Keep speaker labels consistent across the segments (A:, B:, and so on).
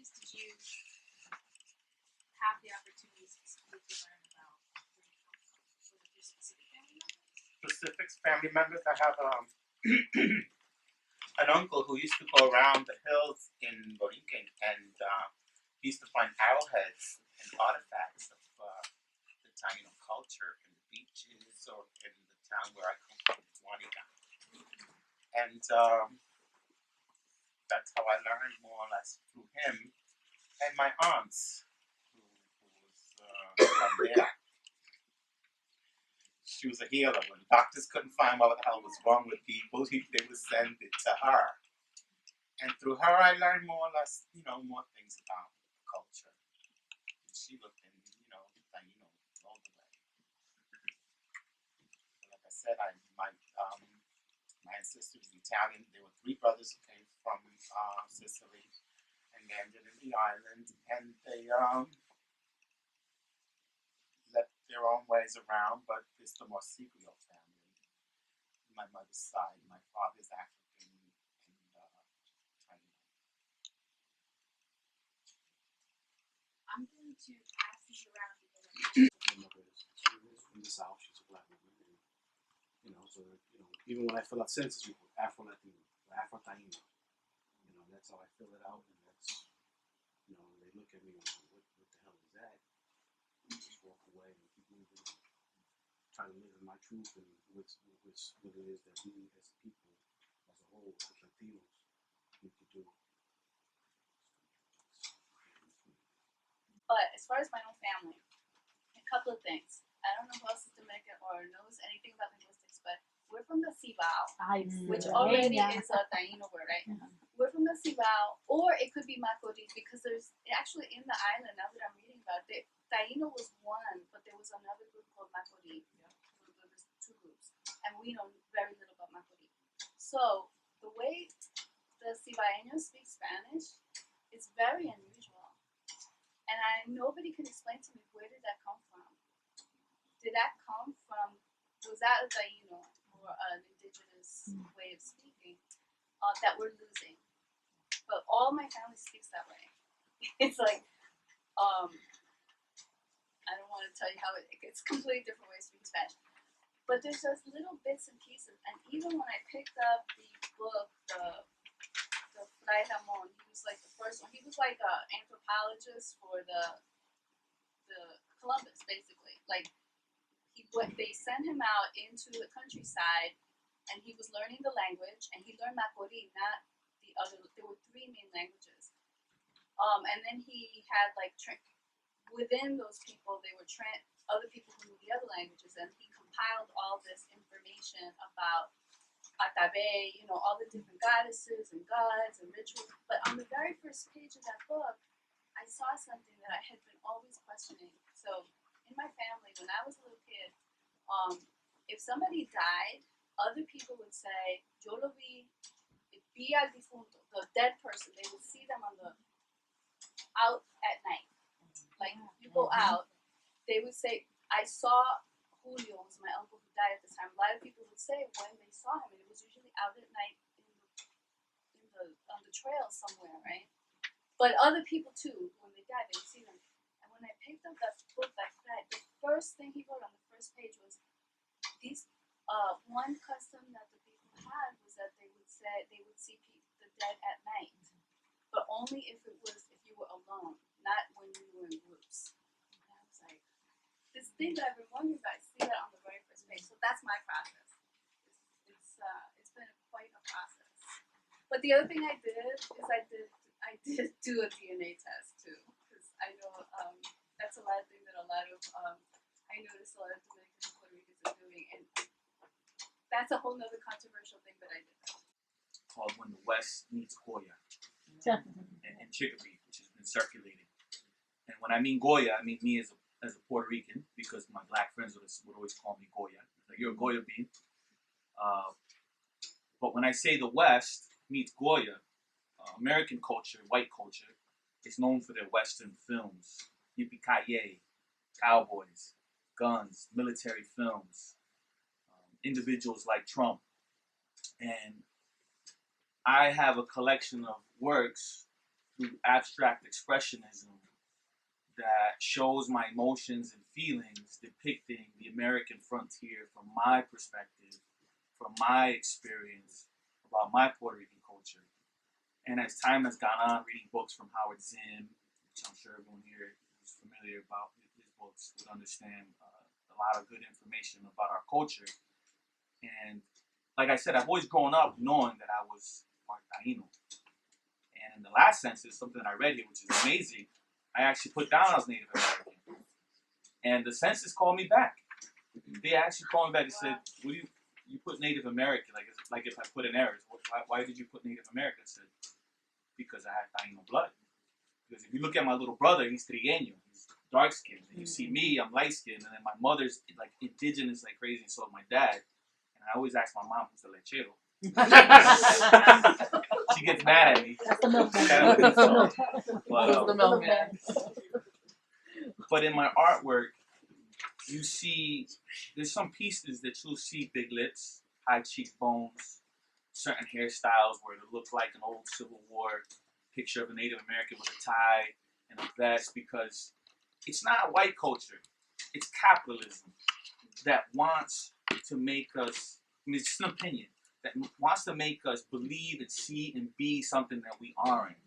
A: communities did you have the opportunity to specifically learn about where you come from? Was it your specific family members?
B: Specific family members. I have an uncle who used to go around the hills in Borinquen, and he used to find arrowheads and artifacts of the Taino culture in the beaches or in the town where I come from, Juanica. And that's how I learned more or less through him and my aunts, who was from there. She was a healer. When doctors couldn't find what the hell was wrong with people, they would send it to her. And through her, I learned more or less, more things about culture. And she looked in, Taino all the way. Like I said, my ancestor was Italian. There were 3 brothers who came from Sicily and landed in the island, and they left their own ways around, but it's the Marsiglio family. My mother's side, my father's African and Taino.
A: I'm going to pass these around because
C: My mother is from the South. She's a black woman, and so even when I fill out census report, Afro-Latino, Afro-Taino, that's how I fill it out, and that's they look at me and go, what the hell is that? And just walk away and keep moving, and try to live in my truth and what it is that we as people, as a whole, as Latinos, need to do.
A: But as far as my own family, a couple of things. I don't know who else is Dominican or knows anything about linguistics, but we're from the Cibao, which already is a Taino word, right? We're from the Cibao, or it could be Macorís, because there's actually in the island, now that I'm reading about it, Taino was one, but there was another group called Macorís. There was 2 groups, and we know very little about Macorís. So the way the Cibaeños speak Spanish is very unusual, and nobody can explain to me, where did that come from? Did that come from, was that a Taino or an indigenous way of speaking that we're losing? But all my family speaks that way. It's like, I don't want to tell you how it's completely different way of speaking Spanish. But there's just little bits and pieces. And even when I picked up the book, the Fray Ramon, he was like the first one. He was like an anthropologist for the Columbus, basically. Like, they sent him out into the countryside, and he was learning the language, and he learned Macorís, not the other. There were 3 main languages, and then he had within those people, they were other people who knew the other languages, and he compiled all this information about Atabe, all the different goddesses and gods and rituals. But on the very first page of that book, I saw something that I had been always questioning. So in my family, when I was a little kid, if somebody died, other people would say, "Yo lo vi al difunto," the dead person. They would see them out at night. Like, you go out, they would say, "I saw Julio," was my uncle who died at the time. A lot of people would say when they saw him, and it was usually out at night on the trail somewhere, right? But other people too, when they died, they would see them. And when I picked up that book, the first thing he wrote on the first page was these. One custom that the people had was that they would see the dead at night, but only if you were alone, not when you were in groups. And I was like, this thing that I've been wondering about. I see that on the very first page. So that's my process. It's been quite a process. But the other thing I did is I did do a DNA test too, because I know that's a lot of things that I noticed a lot of Dominicans and Puerto Ricans are doing, and that's a whole nother controversial thing, but I did that.
B: Called When the West Meets Goya and Chicopee, which has been circulating. And when I mean Goya, I mean me as a Puerto Rican, because my black friends would always call me Goya. Like, you're a Goya bean. But when I say the West meets Goya, American culture, white culture, is known for their Western films. Yippee-ki-yay, cowboys, guns, military films, individuals like Trump. And I have a collection of works
C: through abstract expressionism that shows my emotions and feelings, depicting the American frontier from my perspective, from my experience about my Puerto Rican culture. And as time has gone on, reading books from Howard Zinn, which I'm sure everyone here who's familiar about his books would understand a lot of good information about our culture. And like I said, I've always grown up knowing that I was part Taino. And in the last census, something I read here, which is amazing, I actually put down I was Native American. And the census called me back. They actually called me back and said, "What do you put Native American?" Like if I put an error, why did you put Native American? I said, because I had Taino blood. Because if you look at my little brother, he's trigueño, he's dark skinned. And you see me, I'm light skinned, and then my mother's like indigenous like crazy, and so is my dad. And I always ask my mom, who's the lechero. She gets mad at me.
D: That's the milkman.
C: That's
D: the milkman.
C: But in my artwork, you see, there's some pieces that you'll see big lips, high cheekbones, certain hairstyles where it look like an old Civil War picture of a Native American with a tie and a vest, because it's not white culture, it's capitalism that wants to make us, I mean, it's just an opinion, that wants to make us believe and see and be something that we aren't.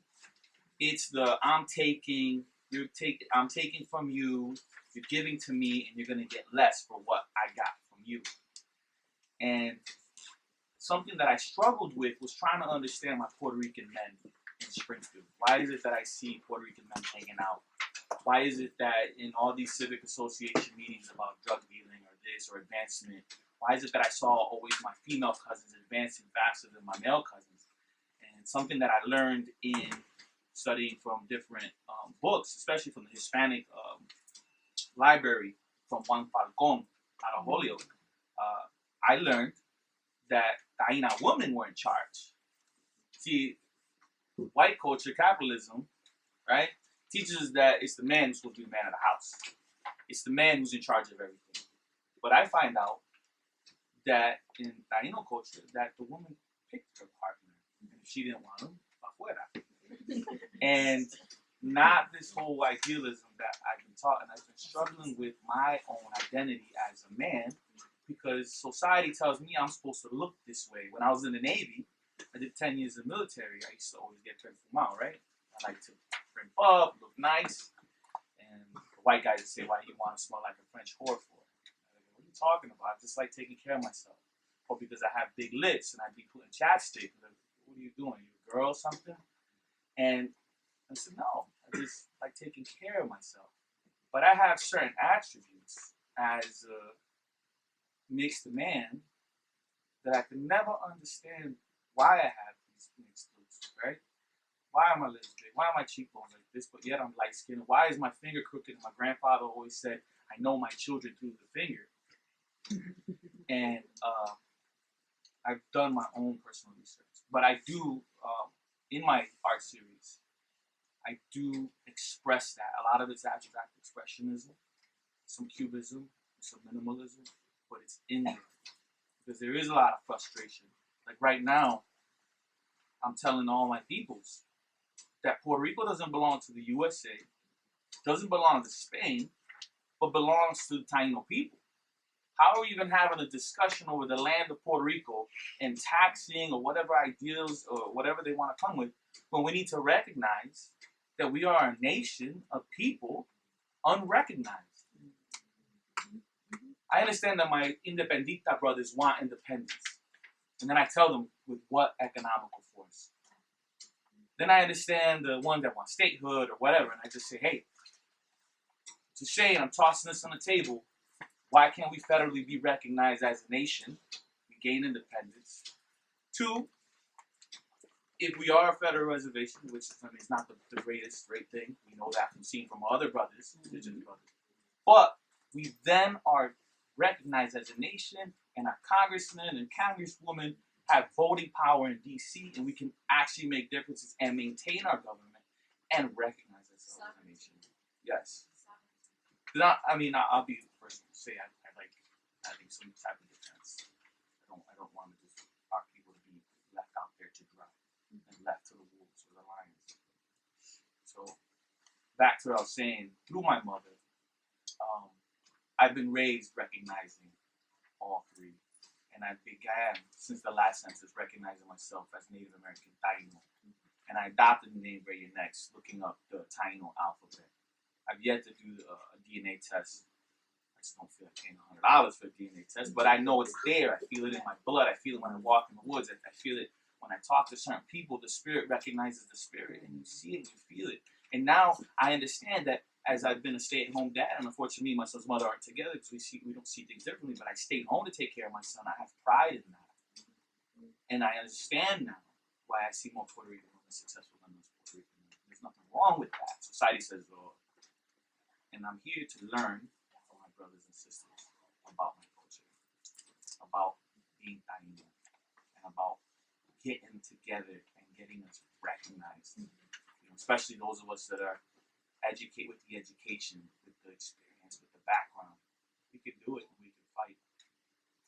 C: It's the I'm taking from you, you're giving to me, and you're gonna get less for what I got from you. And something that I struggled with was trying to understand my Puerto Rican men in Springfield. Why is it that I see Puerto Rican men hanging out? Why is it that in all these civic association meetings about drug dealing or this or advancement, why is it that I saw always my female cousins advancing faster than my male cousins? And something that I learned in studying from different books, especially from the Hispanic library from Juan Falcon out of Holyoke, I learned that Taina women were in charge. See, white culture, capitalism, right, teaches us that it's the man who's supposed to be the man of the house. It's the man who's in charge of everything. But I find out that in Taino culture, that the woman picked her partner. And if she didn't want him, afuera. And not this whole idealism that I've been taught, and I've been struggling with my own identity as a man, because society tells me I'm supposed to look this way. When I was in the Navy, I did 10 years in the military. I used to always get turned from out, right? I like to crimp up, look nice. And the white guys would say, "Why do you want to smell like a French whore for?" I'm like, "What are you talking about? I just like taking care of myself." Or because I have big lips and I'd be putting chapstick. Like, "What are you doing? You a girl or something?" And I said, "No, I just like taking care of myself." But I have certain attributes as a mixed man that I could never understand why I have these mixed looks, right? Why are my lips big? Why are my cheekbones like this, but yet I'm light skinned? Why is my finger crooked? My grandfather always said, "I know my children through the finger." And I've done my own personal research. But I do, in my art series, I do express that. A lot of it's abstract expressionism, some cubism, some minimalism, but it's in there. Because there is a lot of frustration. Like right now, I'm telling all my peoples that Puerto Rico doesn't belong to the USA, doesn't belong to Spain, but belongs to the Taino people. How are you even having a discussion over the land of Puerto Rico and taxing or whatever ideals or whatever they want to come with, when we need to recognize that we are a nation of people unrecognized? I understand that my independita brothers want independence. And then I tell them with what economical force. Then I understand the one that wants statehood or whatever, and I just say, "Hey, it's a shame I'm tossing this on the table. Why can't we federally be recognized as a nation? We gain independence. Two, if we are a federal reservation, which is not the greatest great thing, we know that from seeing from our other brothers, indigenous brothers, but we then are recognized as a nation, and our congressmen and congresswomen have voting power in D.C., and we can actually make differences and maintain our government and recognize ourselves as a nation." Yes. I'll be the first to say I like having some type of defense. I don't want to just our people to be left out there to dry and left to the wolves or the lions.
E: So back to what I was saying, through my mother, I've been raised recognizing all three. And I began, since the last census, recognizing myself as Native American Taino. And I adopted the name Radio Next, looking up the Taino alphabet. I've yet to do a DNA test. I just don't feel like paying $100 for a DNA test, but I know it's there. I feel it in my blood. I feel it when I walk in the woods. I feel it when I talk to certain people. The spirit recognizes the spirit, and you see it, you feel it. And now I understand that as I've been a stay-at-home dad, and unfortunately me and my son's mother aren't together because we don't see things differently, but I stayed home to take care of my son. I have pride in that. And I understand now why I see more Puerto Rican women successful than those Puerto Rican women. There's nothing wrong with that. Society says, oh. And I'm here to learn from my brothers and sisters about my culture, about being Taino, and about getting together and getting us recognized. You know, especially those of us that are educated with the education, with the experience, with the background. We can do it and we can fight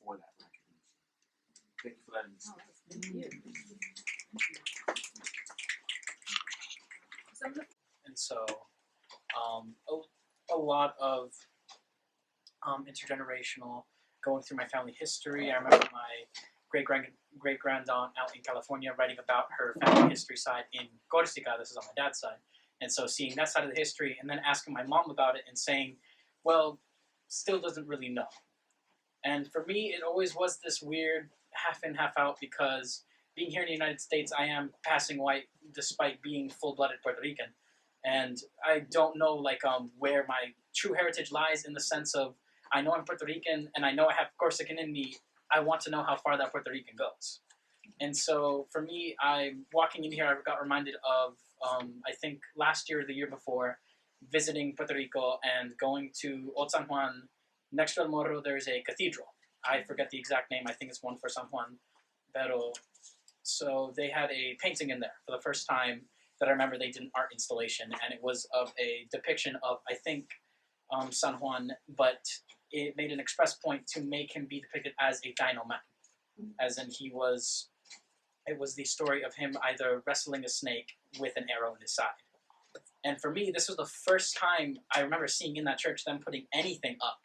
E: for that recognition. Thank you for letting me speak.
D: Thank you.
F: And so a lot of intergenerational going through my family history. I remember my great-grandaunt out in California writing about her family history side in Corsica. This is on my dad's side. And so seeing that side of the history and then asking my mom about it and saying, well, still doesn't really know. And for me, it always was this weird half in, half out, because being here in the United States, I am passing white despite being full-blooded Puerto Rican. And I don't know where my true heritage lies, in the sense of I know I'm Puerto Rican and I know I have Corsican in me. I want to know how far that Puerto Rican goes. And so for me, I'm walking in here, I got reminded of, I think last year or the year before, visiting Puerto Rico and going to Old San Juan. Next to El Morro, there's a cathedral. I forget the exact name. I think it's one for San Juan. Pero, so they had a painting in there for the first time that I remember they did an art installation, and it was of a depiction of, I think, San Juan, but it made an express point to make him be depicted as a Taino man. As in it was the story of him either wrestling a snake with an arrow in his side. And for me, this was the first time I remember seeing in that church them putting anything up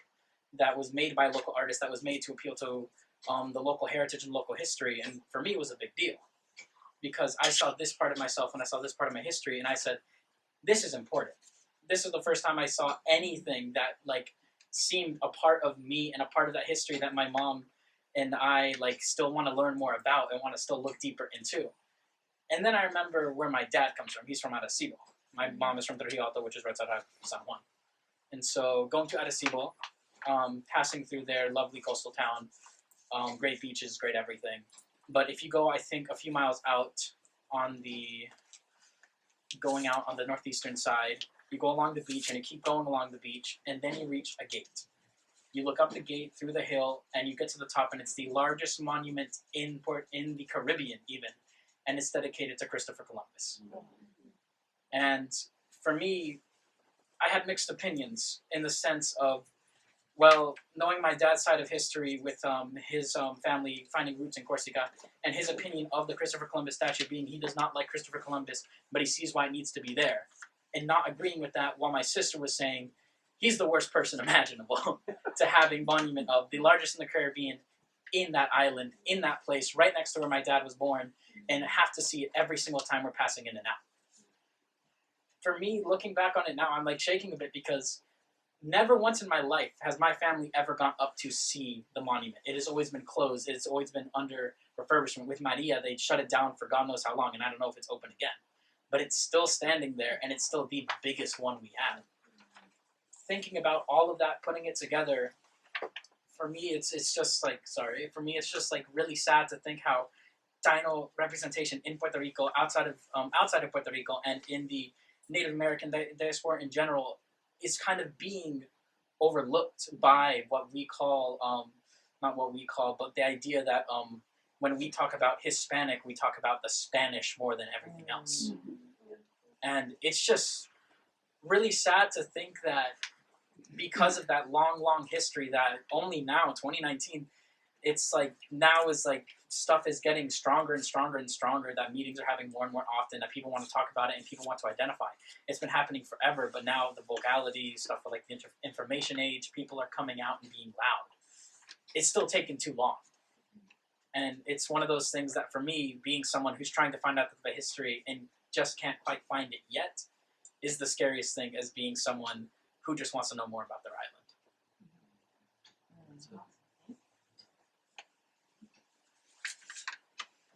F: that was made by a local artist, that was made to appeal to the local heritage and local history. And for me, it was a big deal, because I saw this part of myself and I saw this part of my history, and I said, this is important. This is the first time I saw anything that seemed a part of me and a part of that history that my mom and I still want to learn more about and want to still look deeper into. And then I remember where my dad comes from. He's from Arecibo. My mom is from Trujillo Alto, which is right outside of San Juan. And so going to Arecibo, passing through their lovely coastal town, great beaches, great everything. But if you go, I think, a few miles out going out on the northeastern side, you go along the beach and you keep going along the beach, and then you reach a gate. You look up the gate through the hill, and you get to the top, and it's the largest monument in the Caribbean, even, and it's dedicated to Christopher Columbus. And for me, I had mixed opinions in the sense of, well, knowing my dad's side of history with his family finding roots in Corsica, and his opinion of the Christopher Columbus statue being he does not like Christopher Columbus, but he sees why it needs to be there, and not agreeing with that, while my sister was saying, he's the worst person imaginable to have a monument of the largest in the Caribbean in that island, in that place, right next to where my dad was born, and have to see it every single time we're passing in and out. For me, looking back on it now, I'm shaking a bit, because never once in my life has my family ever gone up to see the monument. It has always been closed. It's always been under refurbishment. With Maria, they shut it down for God knows how long, and I don't know if it's open again. But it's still standing there, and it's still the biggest one we have. Thinking about all of that, putting it together, for me, it's just really sad to think how Taino representation in Puerto Rico, outside of Puerto Rico, and in the Native American diaspora in general, is kind of being overlooked by what we call, but the idea that when we talk about Hispanic, we talk about the Spanish more than everything else. And it's just really sad to think that because of that long, long history, that only now, 2019, it's now is stuff is getting stronger and stronger and stronger, that meetings are having more and more often, that people want to talk about it and people want to identify. It's been happening forever, but now the vocality, stuff like the information age, people are coming out and being loud. It's still taking too long. And it's one of those things that for me, being someone who's trying to find out the history and just can't quite find it yet, is the scariest thing as being someone who just wants to know more about their island.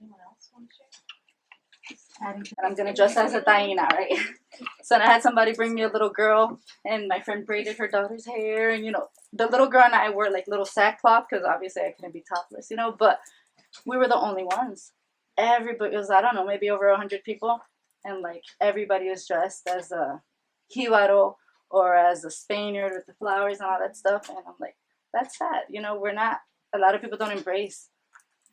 D: Anyone else want to share?
A: And I'm gonna dress as a Taina, right? So I had somebody bring me a little girl, and my friend braided her daughter's hair, and the little girl and I wore like little sackcloth because obviously I couldn't be topless, but we were the only ones. Everybody was, I don't know, maybe over 100 people, and like everybody was dressed as a Jibaro or as a Spaniard with the flowers and all that stuff, and I'm like, that's sad. We're not. A lot of people don't embrace,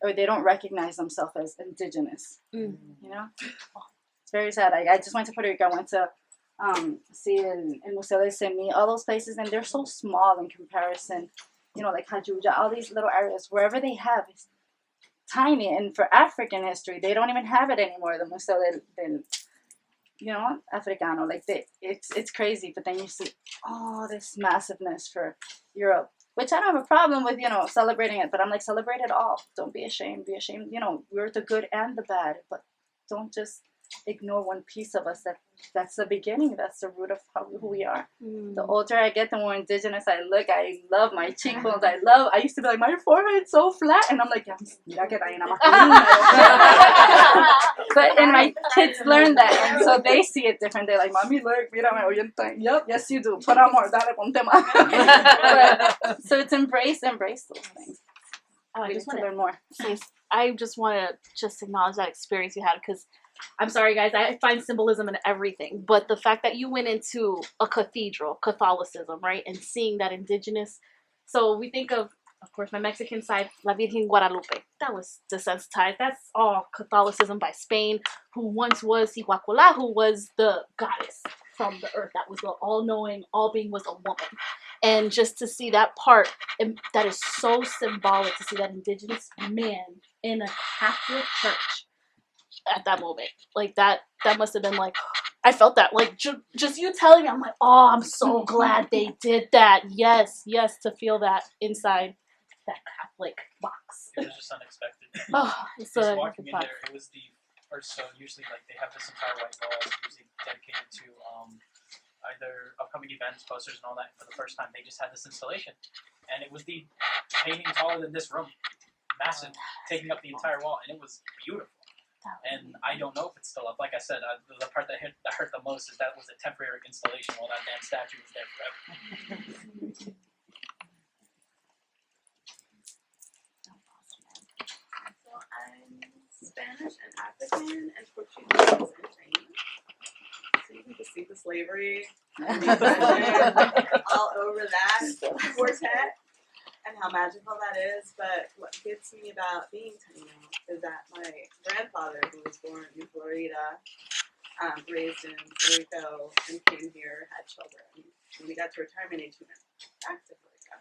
A: or they don't recognize themselves as indigenous. It's very sad. I just went to Puerto Rico. I went to see in Museo de Semi, all those places, and they're so small in comparison. Like Hajuja, all these little areas, wherever they have, it's tiny. And for African history, they don't even have it anymore. The Museo del Africano, like it's crazy. But then you see all this massiveness for Europe, which I don't have a problem with, celebrating it. But I'm like, celebrate it all. Don't be ashamed. Be ashamed. We're the good and the bad, but don't just ignore one piece of us. That's the beginning. That's the root of who we are. The older I get, the more indigenous I look. I love my cheekbones. I used to be like, my forehead's so flat, and I'm like, mira que Taina más linda. But and my kids learn that, and so they see it different. They're like, mami, look, mira me oyenta. Yep, yes you do. Put on more. Dale, ponte más. So it's embrace those things.
G: I
A: We
G: just
A: need to
G: want
A: learn more.
G: I just want to just acknowledge that experience you had, because I'm sorry, guys, I find symbolism in everything, but the fact that you went into a cathedral, Catholicism, right, and seeing that indigenous, so we think of course, my Mexican side, La Virgen Guadalupe, that was desensitized. That's all Catholicism by Spain, who once was Iguacola, who was the goddess from the earth, that was the all-knowing, all-being, was a woman. And just to see that part, that is so symbolic, to see that indigenous man in a Catholic church at that moment, like that must have been like, I felt that, like just you telling me, I'm like, oh, I'm so glad they did that. Yes, to feel that inside that Catholic box.
F: It was just unexpected.
G: Oh, it's
F: just walking in there, it was the first. So usually, like, they have this entire white wall, usually dedicated to either upcoming events, posters, and all that. For the first time, they just had this installation, and it was the painting taller than this room, massive, taking up the entire wall, and it was beautiful. And I don't know if it's still up. Like I said, the part that hurt the most is that was a temporary installation while that damn statue was there forever.
H: So I'm Spanish and African and Portuguese and Chinese. So you can just see the slavery all over that quartet and how magical that is. But what gets me about being Taino is that my grandfather, who was born in Florida, raised in Puerto Rico, and came here, had children. When he got to retirement age, he went back to Puerto Rico.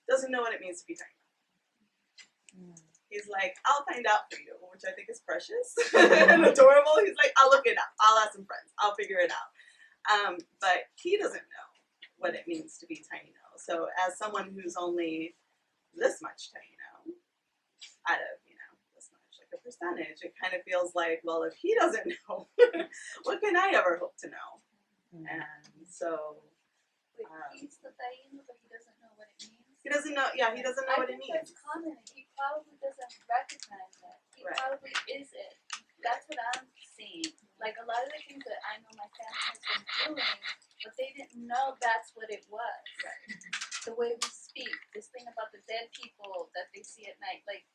H: Doesn't know what it means to be Taino. He's like, I'll find out for you, which I think is precious and adorable. He's like, I'll look it up. I'll ask some friends. I'll figure it out. But he doesn't know what it means to be Taino. So as someone who's only this much Taino, out of, this much, like a percentage, it kind of feels like, well, if he doesn't know, what can I ever hope to know? And so...
A: Wait, he's the Taino, but he doesn't know what it means?
H: He doesn't know, yeah, he doesn't know what it means.
A: I think that's common. He probably doesn't recognize it. He probably is it. That's what I'm seeing. Like, a lot of the things that I know my family has been doing, but they didn't know that's what it was.
H: Right.
A: The way we speak, this thing about the dead people that they see at night, like,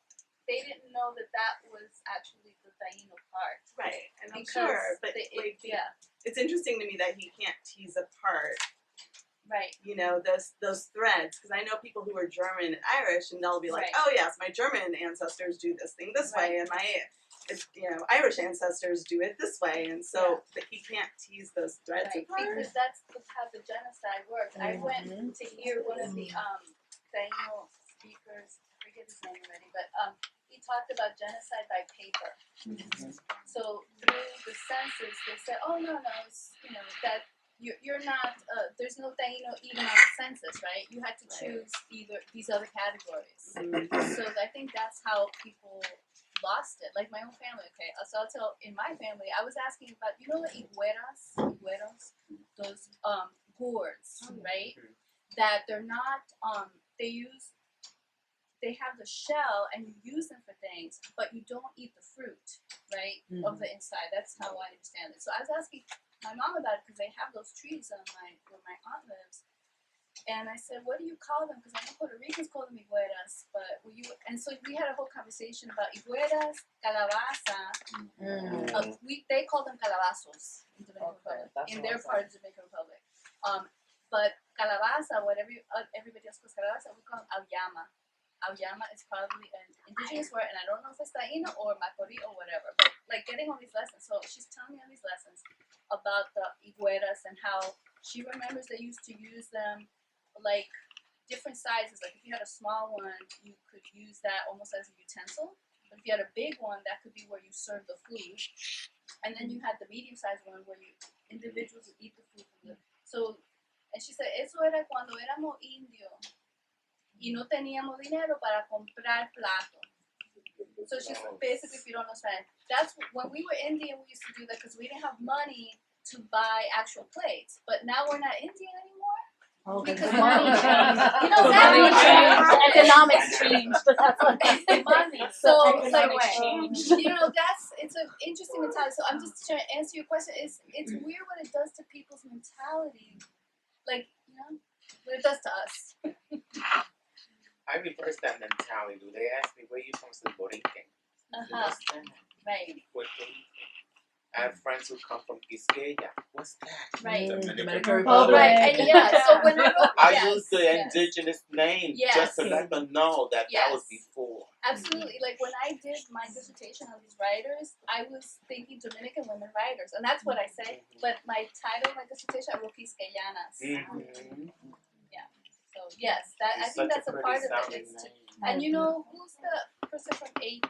A: they didn't know that was actually the Taino part.
H: Right, and I'm sure, but it's interesting to me that he can't tease apart,
A: right,
H: those threads, because I know people who are German and Irish, and they'll be like, oh yes, my German ancestors do this thing this way, and my Irish ancestors do it this way, and so but he can't tease those threads apart.
A: Because that's how the genocide works. I went to hear one of the Taino speakers, I forget his name already, but he he talked about genocide by paper. So through the census, they said, oh no, it's, that you're not. There's no Taino even on the census, right? You had to choose either these other categories. So I think that's how people lost it. Like my own family. Okay, so I'll tell. In my family, I was asking about the higueros, those gourds, right? That they're not. They have the shell and you use them for things, but you don't eat the fruit, right, of the inside. That's how I understand it. So I was asking my mom about it because they have those trees on where my aunt lives, and I said, "What do you call them?" Because I know Puerto Ricans call them higueras, but and so we had a whole conversation about higueras, calabaza. They call them calabazos in Dominican Republic, in their part of the Dominican Republic. But calabaza, everybody else calls calabaza, we call them auyama. Auyama is probably an indigenous word, and I don't know if it's Taino or Macori or whatever, but like getting all these lessons. So she's telling me all these lessons about the higueras and how she remembers they used to use them like different sizes. Like if you had a small one, you could use that almost as a utensil. But if you had a big one, that could be where you serve the food. And then you had the medium-sized one where individuals would eat the food from the. So, and she said, eso era cuando éramos indios. Y no teníamos dinero para comprar plato. So she's basically, if you don't know Spanish, that's when we were Indian, we used to do that because we didn't have money to buy actual plates. But now we're not Indian anymore.
G: Oh,
A: because
G: money changed.
A: Money changed.
G: Economics changed. That's what
D: money.
A: So
D: Economics
A: changed. It's an interesting mentality. So I'm just trying to answer your question. It's weird what it does to people's mentality. Like, what it does to us.
B: I reverse that mentality. Do they ask me where you from? Say Borinquen.
A: Right.
B: I have friends who come from Quisqueya. What's that?
A: Right.
I: Dominican Republic.
A: Right. And so when
B: I use the indigenous name just to let them know that that was before.
A: Absolutely. Like when I did my dissertation on these writers, I was thinking Dominican women writers, and that's what I say. But my title of my dissertation, I wrote Quisqueyanas. Yeah. So yes, I think that's a part of it. And who's the person from Haiti?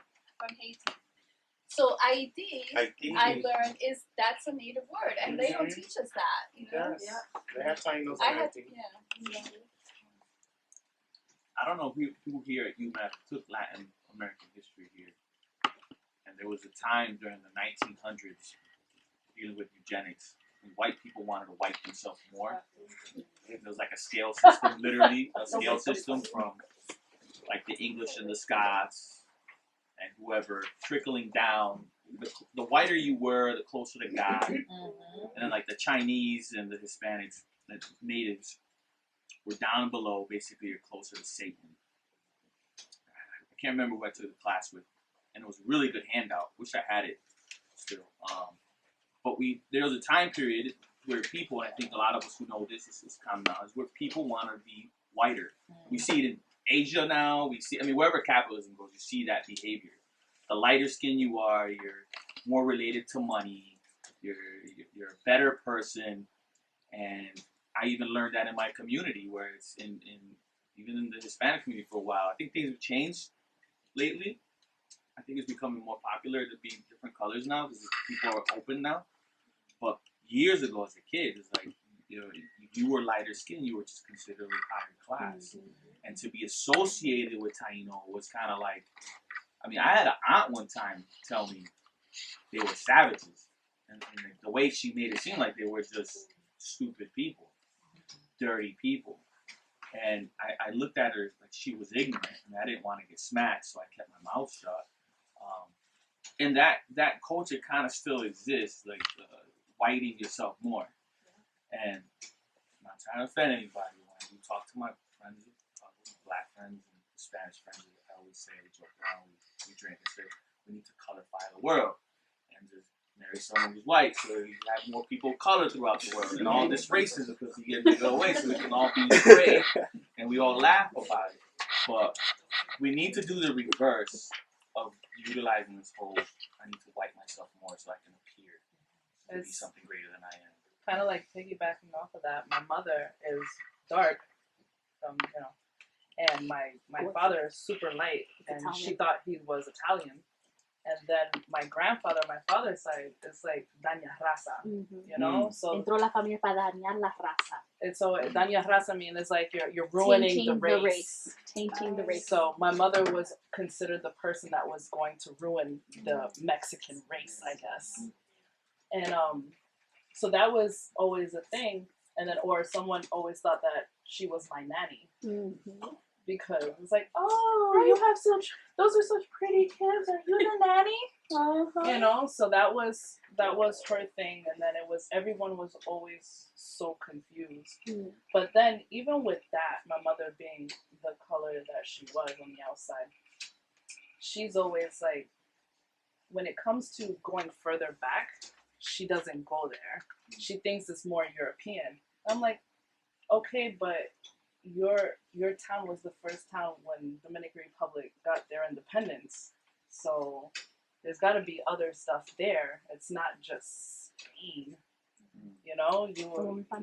A: So Haiti, I learned that's a native word, and they don't teach us that.
B: Yes. Yeah. They have Tainos in Haiti.
E: I don't know if people here at UMass took Latin American history here, and there was a time during the 1900s dealing with eugenics, when white people wanted to white themselves more. There was like a scale system, literally a scale system from like the English and the Scots and whoever, trickling down. The whiter you were, the closer to God. And then like the Chinese and the Hispanics, the natives, were down below, basically you're closer to Satan. I can't remember who I took the class with, and it was a really good handout. Wish I had it still. But there was a time period where people, and I think a lot of us who know this is common knowledge, where people want to be whiter. We see it in Asia now. Wherever capitalism goes, you see that behavior. The lighter skin you are, you're more related to money. You're a better person, and I even learned that in my community, where it's even in the Hispanic community for a while. I think things have changed lately. I think it's becoming more popular to be different colors now because people are open now. But years ago, as a kid, it's like if you were lighter skin, you were just considered higher class, and to be associated with Taino was kind of like. I had an aunt one time tell me they were savages, and the way she made it seem like they were just stupid people, dirty people. And I looked at her like she was ignorant, and I didn't want to get smacked, so I kept my mouth shut. And that culture kind of still exists, like whiting yourself more. And I'm not trying to offend anybody. When I do talk to my friends, black friends and Spanish friends, I always say, we joke around, we drink and say, we need to colorify the world and just marry someone who's white so you have more people of color throughout the world. And all this racism because we get to go away so we can all be great and we all laugh about it. But we need to do the reverse of utilizing this whole, I need to white myself more so I can appear to be something greater than I am.
I: Kind of like piggybacking off of that, my mother is dark, and my father is super light, and she thought he was Italian. And then my grandfather, my father's side, is like daña raza, you know. So
G: entró la familia para dañar la raza.
I: And so daña raza means it's like you're ruining
G: Tainting
I: the race.
G: Tainting the race.
I: So my mother was considered the person that was going to ruin the Mexican race, I guess. And so that was always a thing. And then, or someone always thought that she was my nanny. Because it's like, oh, you have those are such pretty kids. Are you the nanny? You know, so that was her thing. And then everyone was always so confused. But then even with that, my mother being the color that she was on the outside, she's always like, when it comes to going further back, she doesn't go there. She thinks it's more European. I'm like, okay, but your town was the first town when Dominican Republic got their independence. So there's got to be other stuff there. It's not just Spain. You know,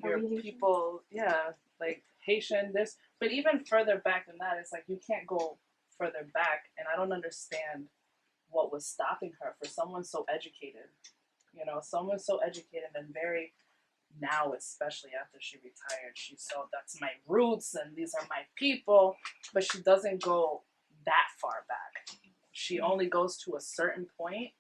I: your people, yeah, like Haitian, but even further back than that, it's like you can't go further back. And I don't understand what was stopping her for someone so educated. You know, someone so educated and very, now especially after she retired, she's so, that's my roots and these are my people, but she doesn't go that far back. She only goes to a certain point,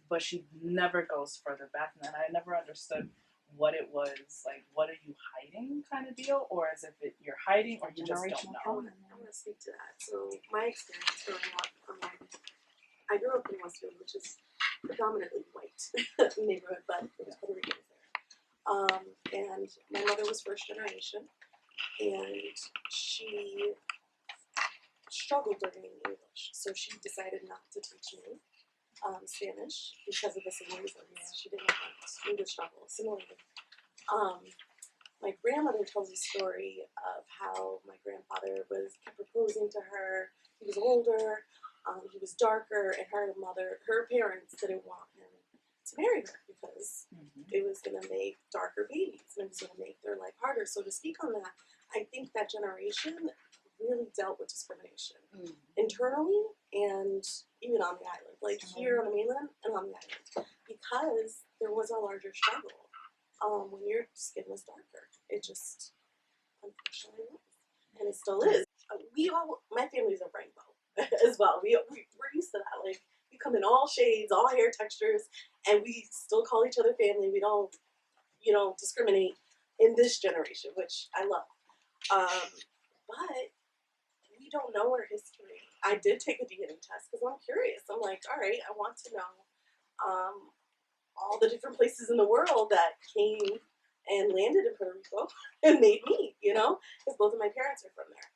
I: but she never goes further back than that. I never understood what it was, like, what are you hiding kind of deal, or is if you're hiding or you just don't know.
J: I want to speak to that. So my experience growing up, I grew up in Westfield, which is predominantly white neighborhood, but there was Puerto Ricans there. And my mother was first generation, and she struggled learning English, so she decided not to teach me Spanish because of the same reasons. She didn't want English struggle. Similarly, my grandmother tells a story of how my grandfather kept proposing to her. He was older, he was darker, and her parents didn't want him to marry her because it was going to make darker babies and it was going to make their life harder. So to speak on that, I think that generation really dealt with discrimination internally and even on the island, like here on the mainland and on the island, because there was a larger struggle when your skin was darker. It just unfortunately was, and it still is. My family's a rainbow as well. We're used to that. Like, we come in all shades, all hair textures, and we still call each other family. We don't, discriminate in this generation, which I love. But we don't know our history. I did take a DNA test because I'm curious. I'm like, all right, I want to know all the different places in the world that came and landed in Puerto Rico and made me, because both of my parents are from there.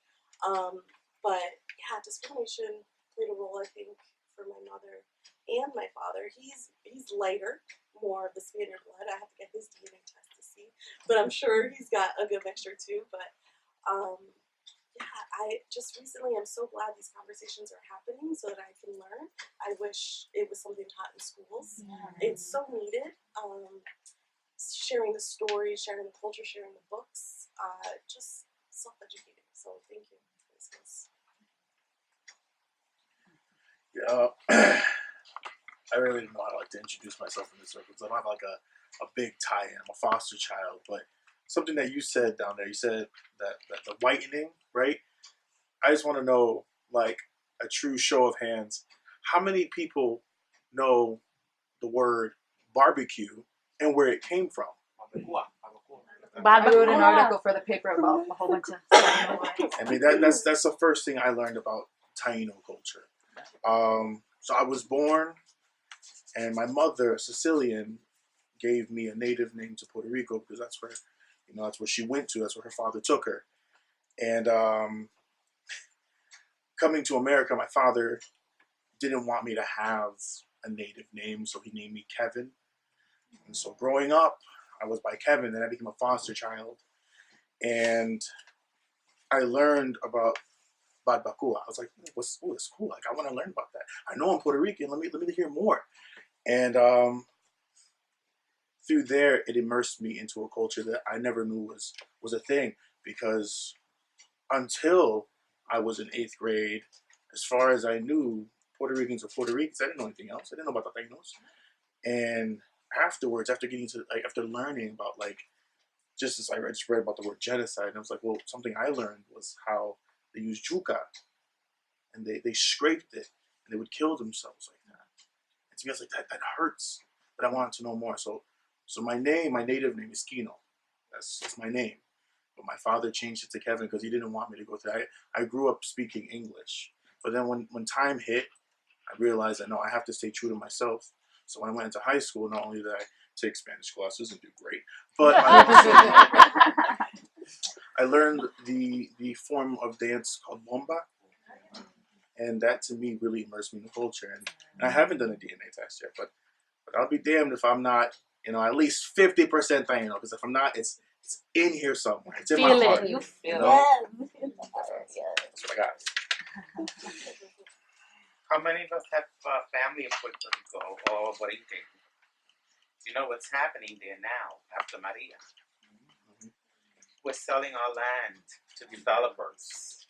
J: But yeah, discrimination played a role, I think, for my mother and my father. He's lighter, more of the Spaniard blood. I have to get his DNA test to see, but I'm sure he's got a good mixture too. But yeah, I just recently, I'm so glad these conversations are happening so that I can learn. I wish it was something taught in schools. It's so needed. Sharing the stories, sharing the culture, sharing the books, just self-educating. So thank you.
C: Yeah, I really didn't know how to introduce myself in this circle. I don't have like a big tie-in. I'm a foster child, but something that you said down there, you said that the whitening, right? I just want to know, like, a true show of hands, how many people know the word barbecue and where it came from?
D: I wrote an article for the paper about a whole bunch of stuff.
C: I mean, that's the first thing I learned about Taino culture. So I was born, and my mother, Sicilian, gave me a native name to Puerto Rico because that's where, that's where she went to. That's where her father took her. And coming to America, my father didn't want me to have a native name, so he named me Kevin. And so growing up, I was by Kevin, and I became a foster child. And I learned about Bakua. I was like, that's cool. Like, I want to learn about that. I know I'm Puerto Rican. Let me hear more. And through there, it immersed me into a culture that I never knew was a thing. Because until I was in 8th grade. As far as I knew, Puerto Ricans are Puerto Ricans. I didn't know anything else. I didn't know about the Tainos. And afterwards, after getting to, like, after learning about, like, just as I just read about the word genocide, and I was like, well, something I learned was how they use juca, and they scraped it, and they would kill themselves like that. And to me, I was like, that hurts. But I wanted to know more. So my name, my native name is Kino. That's my name. But my father changed it to Kevin because he didn't want me to go through that. I grew up speaking English. But then when time hit, I realized that no, I have to stay true to myself. So when I went into high school, not only did I take Spanish classes and do great, but I learned the form of dance called bomba. And that to me really immersed me in the culture. And I haven't done a DNA test yet, but I'll be damned if I'm not, at least 50% Taino. Because if I'm not, it's in here somewhere. It's in my heart.
G: You feel
C: it. That's what I got.
B: How many of us have family in Puerto Rico or Borinquen? You know what's happening there now after Maria? Mm-hmm. We're selling our land to developers.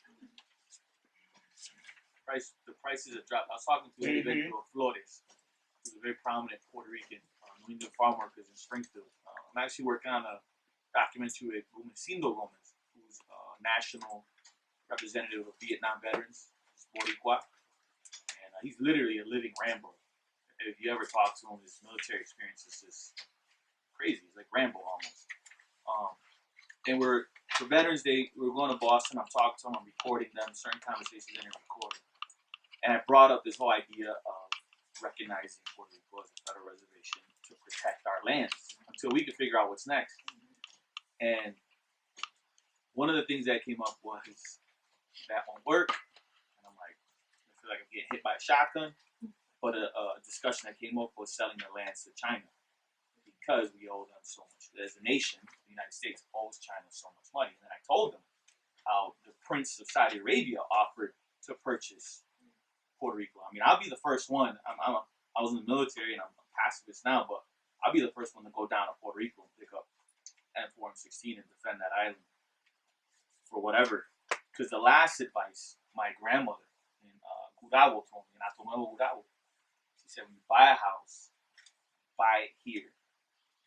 E: The prices have dropped. I was talking to Heriberto Flores, who's a very prominent Puerto Rican New England farm workers in Springfield. I'm actually working on a documentary with Gumecindo Gomez, who's a national representative of Vietnam veterans. He's Boricua. And he's literally a living Rambo. If you ever talk to him, his military experience is just crazy. It's like Rambo almost. And for Veterans Day, we're going to Boston. I'm talking to them. I'm recording them. Certain conversations in there recorded. And I brought up this whole idea of recognizing Puerto Rico as a federal reservation to protect our lands until we can figure out what's next. And one of the things that came up was that won't work. And I'm like, I feel like I'm getting hit by a shotgun. But a discussion that came up was selling their lands to China because we owe them so much. As a nation, the United States owes China so much money. And then I told them how the Prince of Saudi Arabia offered to purchase Puerto Rico. I mean, I'll be the first one. I was in the military and I'm a pacifist now, but I'll be the first one to go down to Puerto Rico and pick up M4 M16 and defend that island for whatever. Because the last advice my grandmother in Gurabo told me, in Ato Nuevo Gurabo, she said, when you buy a house, buy it here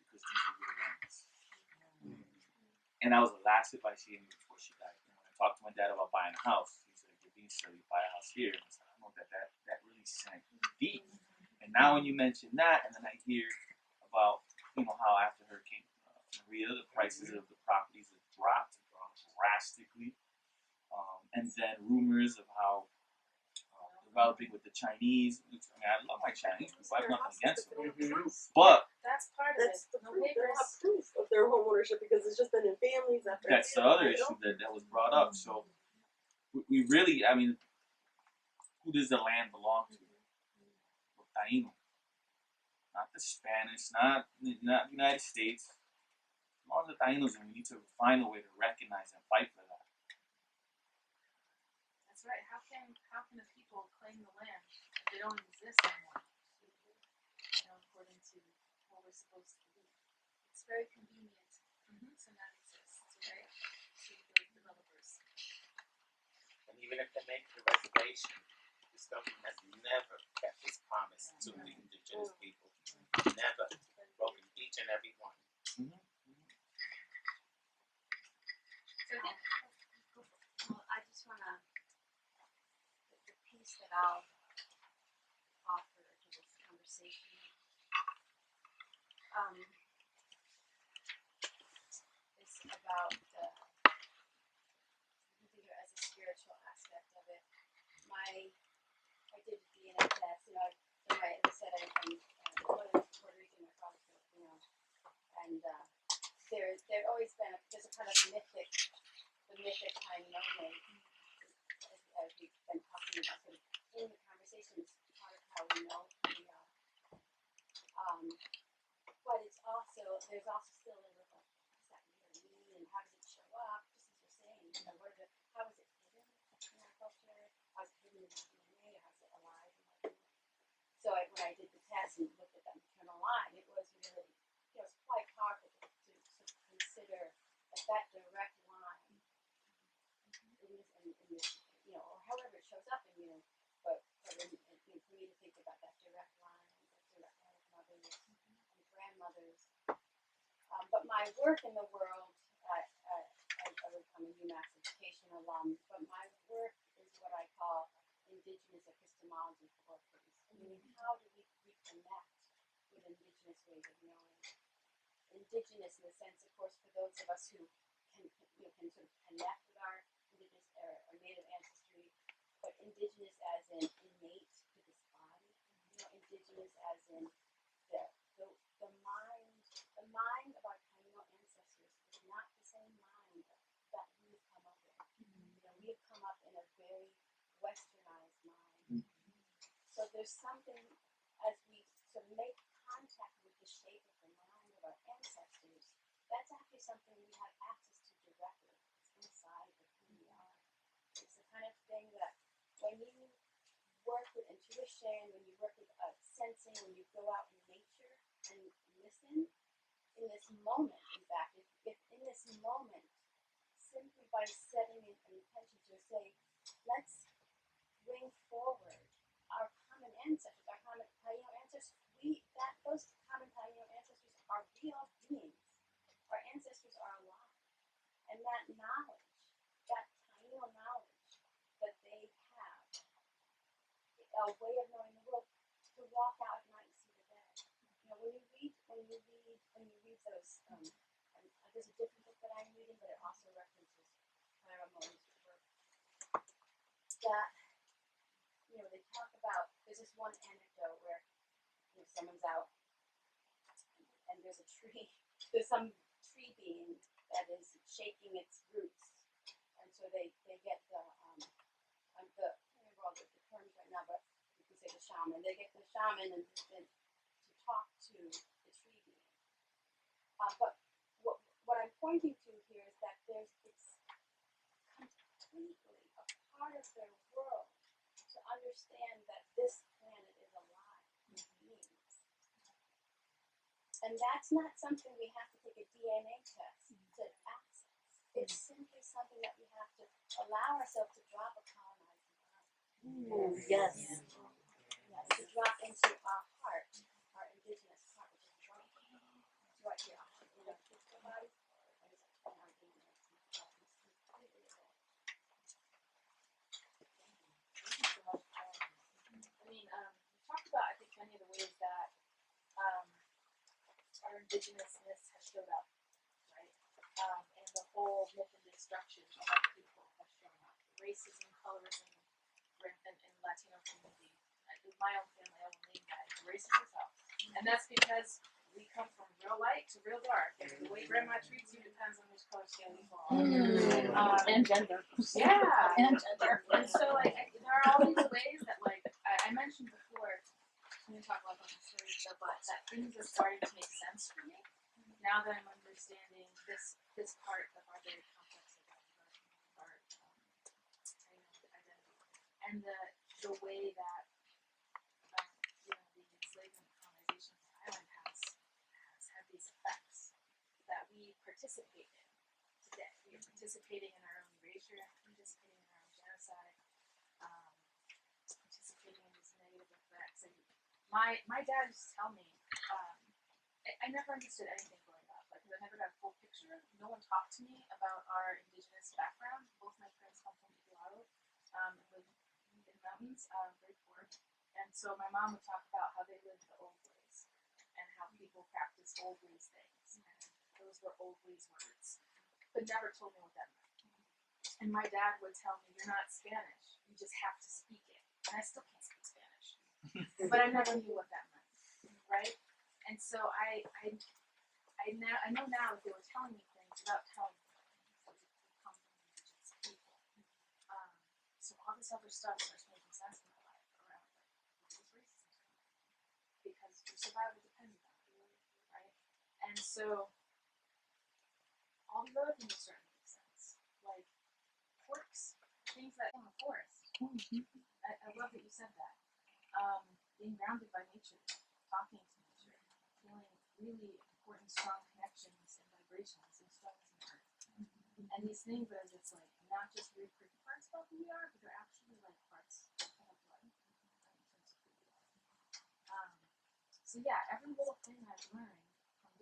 E: because these are your lands. And that was the last advice she gave me before she died. And when I talked to my dad about buying a house, he said, you're being silly, buy a house here. And I said, I know that really sank deep. And now when you mention that, and then I hear about, how after Hurricane Maria, the prices of the properties have dropped drastically. And then rumors of how developing with the Chinese. I mean, I love my Chinese people. I have nothing against them. But
J: that's part of it. The proof. They don't have proof of their home ownership because it's just been in families after.
E: That's the other issue that was brought up. So we really, I mean, who does the land belong to? Taino. Not the Spanish, not the United States. All the Tainos, and we need to find a way to recognize and fight for that.
G: That's right. How can the people claim the land if they don't exist anymore? According to what we're supposed to be. It's very convenient to not exist, right? To the developers.
B: And even if they make the reservation, this government has never kept its promise to the indigenous people. Never. Broken each and every one.
A: Well, I just want to, the piece that I'll offer to this conversation is about thinking as a spiritual aspect of it. I did the DNA test, as I said, I'm Puerto Rican, my father's Filipino, and there's always been there's a kind of mythic Taino, as we've been talking about sort of in the conversations, part of how we know who we are. But there's also still a little bit of what does that really mean and how does it show up? Just as you're saying, how is it hidden in our culture? How is it hidden in our DNA? How is it alive in our DNA? So when I did the test and looked at that maternal line, it was really, it was quite powerful to consider that direct line in this
K: others. But my work in the world, I'm a UMass education alum, but my work is what I call indigenous epistemology for workers. Meaning, how do we reconnect with indigenous ways of knowing? Indigenous in the sense, of course, for those of us who can sort of connect with our indigenous or native ancestry, but indigenous as in innate to this body, indigenous as in the mind of our Taino ancestors is not the same mind that we've come up in. We have come up in a very westernized mind. So there's something, as we sort of make contact with the shape of the mind of our ancestors, that's actually something we have access to directly. It's inside of who we are. It's the kind of thing that when you work with intuition, when you work with sensing, when you go out in nature and listen, in this moment, in fact, if in this moment, simply by setting an intention to say, let's bring forward our common ancestors, our common Taino ancestors, those common Taino ancestors are real beings. Our ancestors are alive. And that knowledge, that Taino knowledge that they have, a way of knowing the world, to walk out at night and see the dead. When you read those, there's a different book that I'm reading, but it also references Claramone's work. That they talk about. There's this one anecdote where someone's out and there's a tree. There's some tree being that is shaking its roots, and so they get the I can't remember all the terms right now, but you can say the shaman. They get the shaman and to talk to the tree being. But what I'm pointing to here is that it's completely a part of their world to understand that this planet is alive with beings. And that's not something we have to take a DNA test to access. It's simply something that we have to allow ourselves to drop a colonized mind.
G: Yes.
K: To drop into our heart, our indigenous heart, which is right here, our physical body, and our indigenous heart is completely there.
D: We talked about, I think, many of the ways that our indigenousness has showed up, right? And the whole myth and destruction of our people has shown up. Racism, colorism, rampant in the Latino community. In my own family, I will name that racist as hell. And that's because we come from real light to real dark. And the way grandma treats you depends on which color scale you fall on.
G: And gender.
D: Yeah.
G: And gender.
D: And so, there are all these ways that, I mentioned before, we didn't talk about the story, but that things are starting to make sense for me now that I'm understanding this part of our very complex identity and the way that the enslavement and colonization of the island has had these effects that we participate in today. We are participating in our own erasure, participating in our own genocide, participating in these negative effects. And my dad used to tell me, I never understood anything growing up. I never got a full picture. No one talked to me about our indigenous background. Both my parents come from Iglao, in the mountains, very poor. And so my mom would talk about how they lived the old ways and how people practiced old ways things. And those were old ways words, but never told me what that meant. And my dad would tell me, you're not Spanish, you just have to speak it. And I still can't speak Spanish. But I never knew what that meant, right? And so I know now that they were telling me things without telling me things that we come from indigenous people. So all this other stuff starts making sense in my life around this racism, because your survival depends on it, right? And so all the other things are starting to make sense, like quirks, things that in the forest. I love that you said that. Being grounded by nature, talking to nature, feeling really important, strong connections and vibrations and stones in the earth. And these things are just not just weird pretty parts about who we are, but they're actually parts of our blood in terms of who we are. So yeah, every little thing I've learned from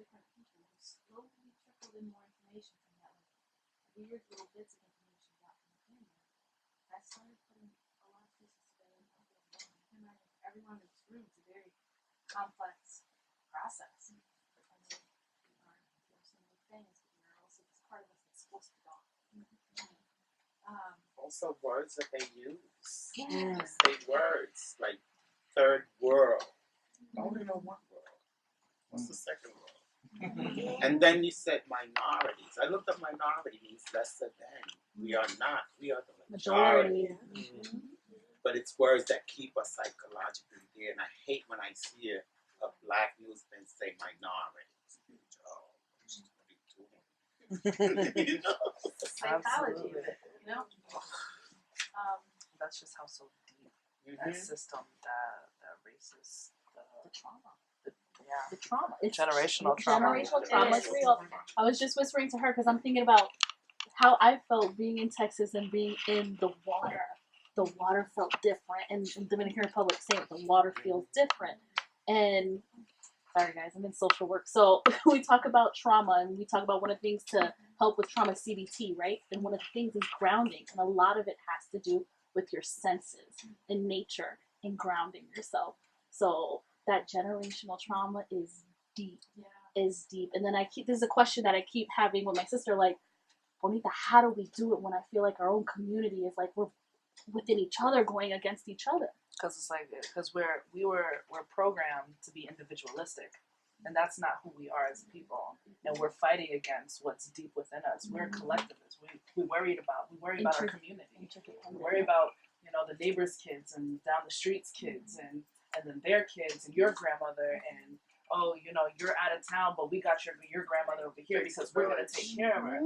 D: weird little bits of information got from the family, I started putting a lot of pieces together and thinking, wow, I can imagine for everyone in this room, it's a very complex process. And we are similar things, but we are also this part of us that's supposed to be gone.
B: Also, words that they use.
D: Yes.
B: They words like third world. I only know one world. What's the second world? And then you said minorities. I looked up minority means lesser than. We are not. We are the majority. But it's words that keep us psychologically there. And I hate when I see a black newsman say minorities. Oh, she's what are you doing? You know?
D: Psychology of it, you know?
I: That's just how so deep that system, that racist,
G: The trauma.
I: yeah,
G: The trauma. It's
I: generational trauma.
G: Generational trauma is real. I was just whispering to her because I'm thinking about how I felt being in Texas and being in the water. The water felt different, and in Dominican Republic, same. The water feels different. And sorry guys, I'm in social work, so we talk about trauma, and we talk about one of the things to help with trauma, CBT, right? And one of the things is grounding, and a lot of it has to do with your senses and nature and grounding yourself. So that generational trauma is deep, And then there's a question that I keep having with my sister, like, Bonita, how do we do it when I feel like our own community is like we're within each other going against each other?
I: Because it's like, because we're programmed to be individualistic, and that's not who we are as people. And we're fighting against what's deep within us. We're collectivists. We worry about our community. We worry about the neighbors' kids and down the streets' kids and then their kids and your grandmother and you're out of town, but we got your grandmother over here because we're gonna take care of her.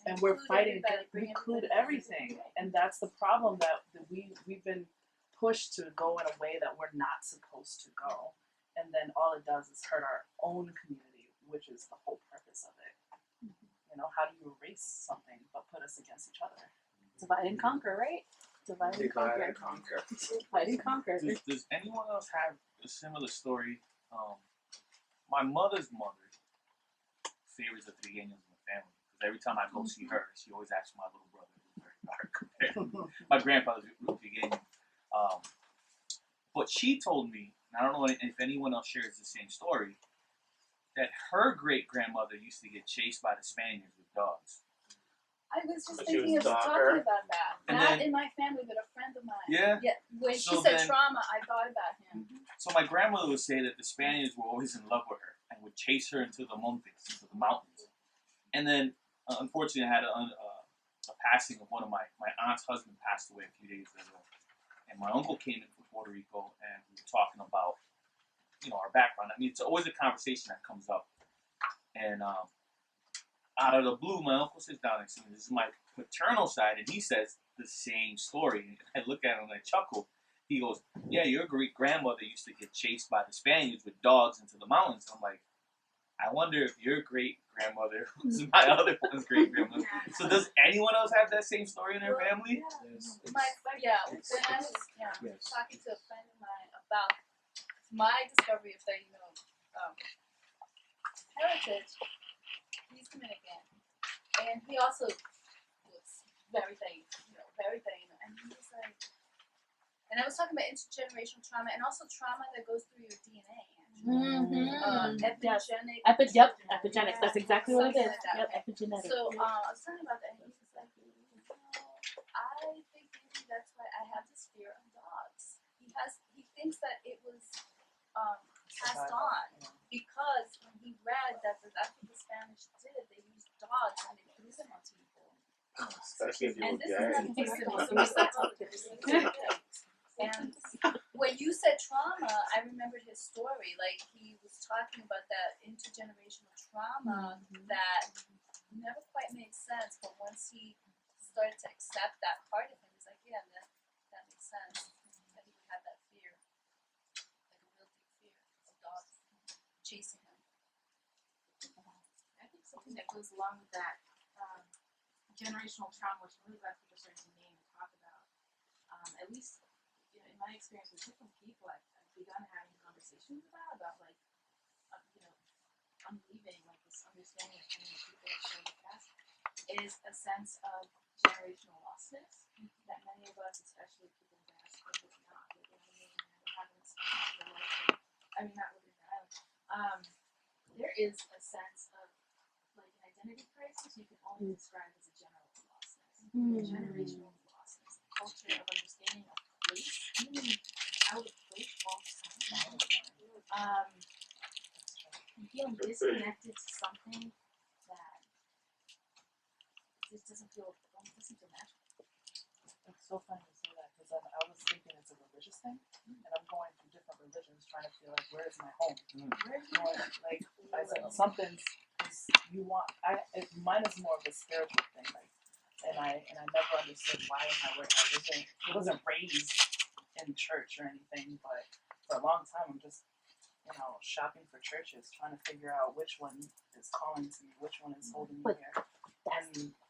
I: And we're fighting against, we include everything, and that's the problem that we've been pushed to go in a way that we're not supposed to go, and then all it does is hurt our own community, which is the whole purpose of it. How do you erase something but put us against each other?
G: Divide and conquer, right? Divide and conquer. Divide and conquer.
E: Does anyone else have a similar story? My mother's mother favors the trigueños in the family. Every time I go see her, she always asks my little brother, who's very dark compared. My grandfather's Trigueño. But she told me, and I don't know if anyone else shares the same story, that her great-grandmother used to get chased by the Spaniards with dogs.
A: I was just thinking of talking about that.
E: And
A: Not
E: then,
A: in my family, but a friend of mine.
E: Yeah?
A: Yeah. When
E: So
A: she said
E: then-
A: trauma, I thought about him.
E: So my grandmother would say that the Spaniards were always in love with her and would chase her into the montes, into the mountains. And then, unfortunately, I had a passing of one of my aunt's husband passed away a few days ago. And my uncle came in from Puerto Rico, and we were talking about, our background. I mean, it's always a conversation that comes up. And out of the blue, my uncle sits down next to me. This is my paternal side, and he says the same story. And I look at him and I chuckle. He goes, "Yeah, your great grandmother used to get chased by the Spaniards with dogs into the mountains." I'm like, I wonder if your great grandmother was my other one's great grandmother. So does anyone else have that same story in their family?
C: Yes.
A: When I was talking to a friend of mine about my discovery of Taino heritage, he's Dominican, and he also was very Taino, and he was like, and I was talking about intergenerational trauma and also trauma that goes through your DNA. Epigenic.
G: Epigenics. That's exactly what it is.
A: Something like that.
G: Yep, epigenetics.
A: So I was talking about that, and he was like, I think maybe that's why I have this fear of dogs. He thinks that it was passed on because when he read that that's what the Spanish did, they used dogs and they threw them on people.
B: Especially if you
A: And
B: were
A: this is
B: gay.
A: nothing to do with And when you said trauma, I remembered his story. Like, he was talking about that intergenerational trauma that never quite made sense, but once he started to accept that part of him, he's like, yeah, that makes sense. That he would have that fear, like a real deep fear of dogs chasing him.
D: I think something that goes along with that generational trauma, which I'm really glad people are starting to name and talk about, at least in my experience with different people, I've begun having conversations about like, I'm leaving, like this understanding of people that share the past. is a sense of generational lostness that many of us, especially people in diaspora, who are not living in the mainland, haven't experienced their life. I mean, not living their island. There is a sense of like an identity crisis you can only describe as a general lostness, generational lostness, a culture of understanding of place, out of place all the time. And feeling disconnected to something that just doesn't feel magical.
I: It's so funny you say that because I was thinking it's a religious thing, and I'm going through different religions trying to feel like where's my home? Like I said, something's you want. Mine is more of a spiritual thing, like, and I never understood why in my work I wasn't raised in church or anything, but for a long time I'm just shopping for churches, trying to figure out which one is calling to me, which one is holding me here.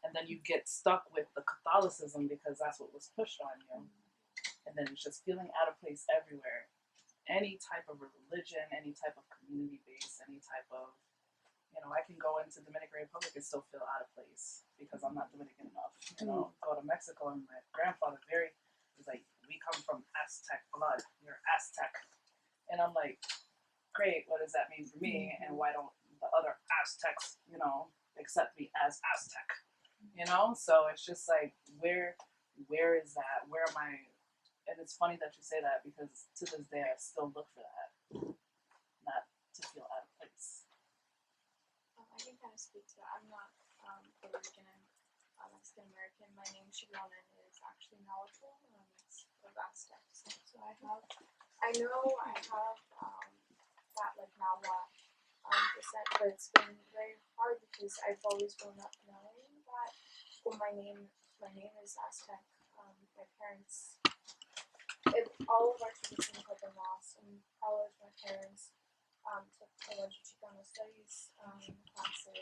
I: And then you get stuck with the Catholicism because that's what was pushed on you. And then it's just feeling out of place everywhere. Any type of religion, any type of community base, any type of, I can go into Dominican Republic and still feel out of place because I'm not Dominican enough. Go to Mexico and my grandfather was like, we come from Aztec blood. You're Aztec. And I'm like, great, what does that mean for me? And why don't the other Aztecs, accept me as Aztec? So it's just like, where is that? Where am I? And it's funny that you say that because to this day I still look for that, not to feel out of place.
L: I can kind of speak to that. I'm not Puerto Rican, I'm Mexican American. My name Shibyonen is actually Nahuatl. It's of Aztec descent. So I have that like Nahuatl descent, but it's been very hard because I've always grown up knowing that my name is Aztec. My parents, all of our traditions have been lost. In college, my parents took a bunch of Chicano studies classes, and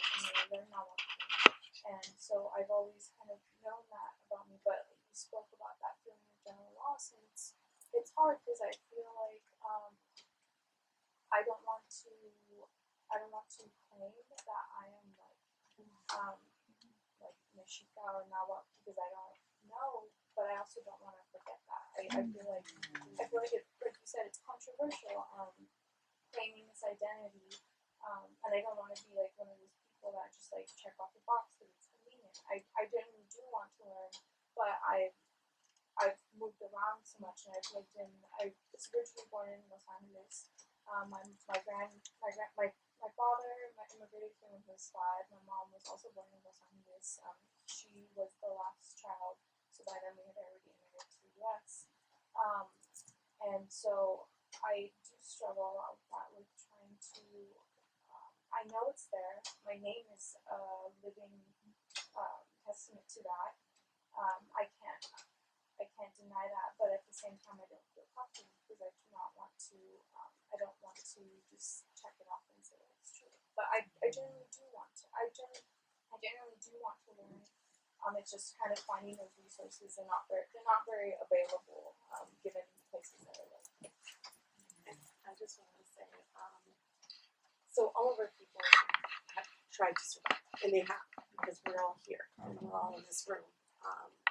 L: they learned Nahuatl. And so I've always kind of known that about me, but you spoke about that feeling of general loss, and it's hard because I feel like I don't want to claim that I am like Mexica or Nahuatl because I don't know, but I also don't want to forget that. I feel like it, like you said, it's controversial claiming this identity, and I don't want to be like one of those people that just like check off the box because it's convenient. I genuinely do want to learn, but I've moved around so much, and I've lived in. I was originally born in Los Angeles. My father immigrated here when he was 5. My mom was also born in Los Angeles. She was the last child, so by then we had already immigrated to the U.S. And so I do struggle a lot with that, with trying to. I know it's there. My name is a living testament to that. I can't deny that, but at the same time, I don't feel confident because I do not want to. I don't want to just check it off and say it's true. But I genuinely do want to. I genuinely do want to learn. It's just kind of finding those resources, and they're not very available given places that I live.
J: I just want to say, so all of our people have tried to survive, and they have, because we're all here, and we're all in this room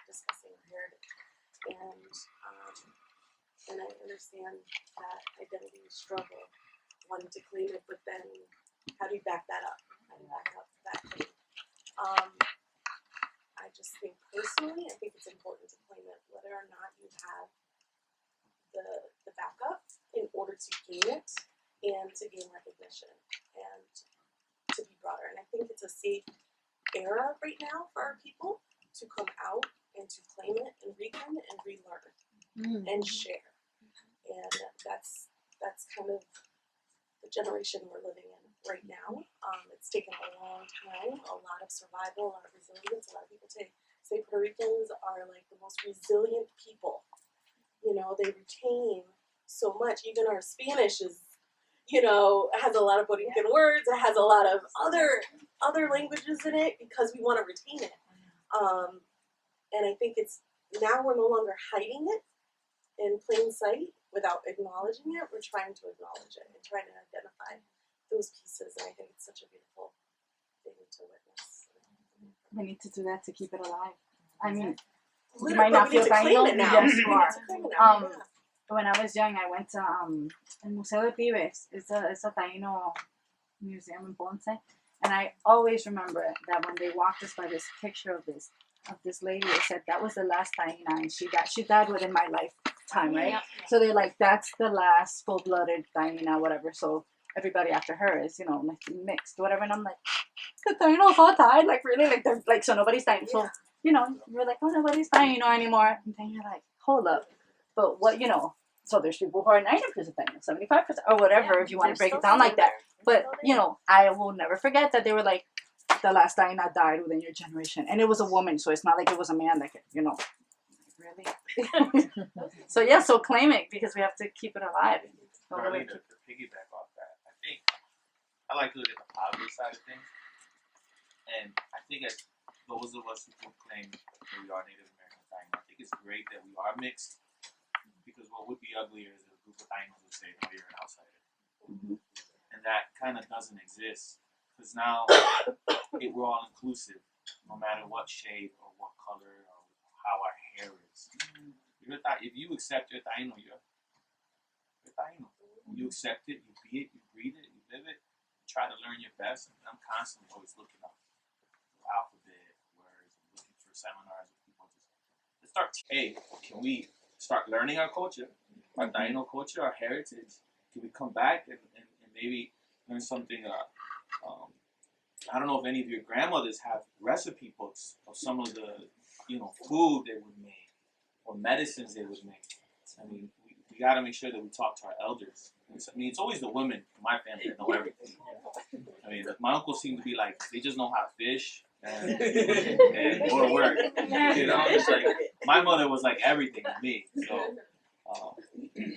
J: discussing our heritage. And I understand that identity struggle, wanting to claim it, but then how do you back that up? How do you back up that claim? I just think personally, I think it's important to claim it, whether or not you have the backup in order to gain it and to gain recognition and to be broader. And I think it's a safe era right now for our people to come out and to claim it and reclaim it and relearn and share. And that's kind of the generation we're living in right now. It's taken a long time, a lot of survival, a lot of resilience. A lot of people say Puerto Ricans are like the most resilient people. They retain so much. Even our Spanish is, has a lot of Puerto Rican words. It has a lot of other languages in it because we want to retain it. And I think it's now we're no longer hiding it in plain sight without acknowledging it. We're trying to acknowledge it and trying to identify those pieces. And I think it's such a beautiful thing to witness.
M: we need to do that to keep it alive. I mean, you
J: Literally,
M: might not
J: we need
M: feel
J: to claim
M: Taino.
J: it now.
M: Yes,
J: We
M: you
J: need
M: are.
J: to claim it now. Yeah.
M: When I was young, I went to El Museo de Pibes. It's a Taino museum in Ponce, and I always remember that when they walked us by this picture of this lady, they said that was the last Taina, and she died within my lifetime, right?
G: Yep.
M: So they're like, that's the last full-blooded Taina, whatever. So everybody after her is, like mixed, whatever. And I'm like, the Tainos all died, like really, like they're like, so nobody's Taino. So you're like, oh, nobody's Taino anymore, and then you're like, hold up, but what So there's people who are 90% Taino, 75% or whatever, if you want to break it down like that. But I will never forget that they were like, the last Taina died within your generation, and it was a woman, so it's not like it was a man that could, really. So claim it, because we have to keep it alive.
E: Darlene, to piggyback off that, I think I like to look at the positive side of things, and I think as those of us who claim that we are Native American Taino, I think it's great that we are mixed, because what would be uglier is if a group of Tainos would say, "No, you're an outsider," and that kind of doesn't exist, because now we're all inclusive, no matter what shade or what color or how our hair is. If you accept your Taino, you're Taino. You accept it, you be it, you breathe it, you live it. You try to learn your best. And I'm constantly always looking up alphabet, words, and looking for seminars with people. Let's start. Hey, can we start learning our culture, our Taino culture, our heritage? Can we come back and maybe learn something? I don't know if any of your grandmothers have recipe books of some of the food they would make or medicines they would make. I mean, we got to make sure that we talk to our elders. It's always the women in my family that know everything. I mean, my uncles seem to be like, they just know how to fish and go to work. It's like, my mother was like everything to me. So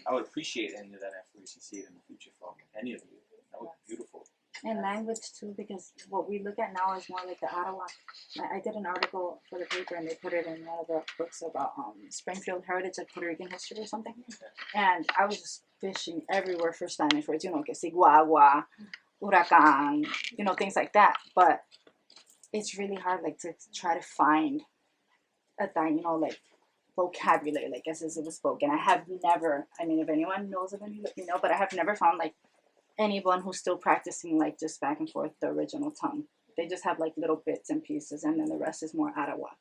E: I would appreciate any of that effort you see it in the future from any of you. That would be beautiful.
M: And language too, because what we look at now is more like the Arawak. I did an article for the paper, and they put it in one of the books about Springfield Heritage of Puerto Rican History or something. And I was just fishing everywhere for Spanish words, que si guagua, huracan, things like that. But it's really hard, like, to try to find a Taino, like, vocabulary, like, as it was spoken. I have never, if anyone knows of any, let me know, but I have never found, like, anyone who's still practicing, like, just back and forth the original tongue. They just have, like, little bits and pieces, and then the rest is more Arawak.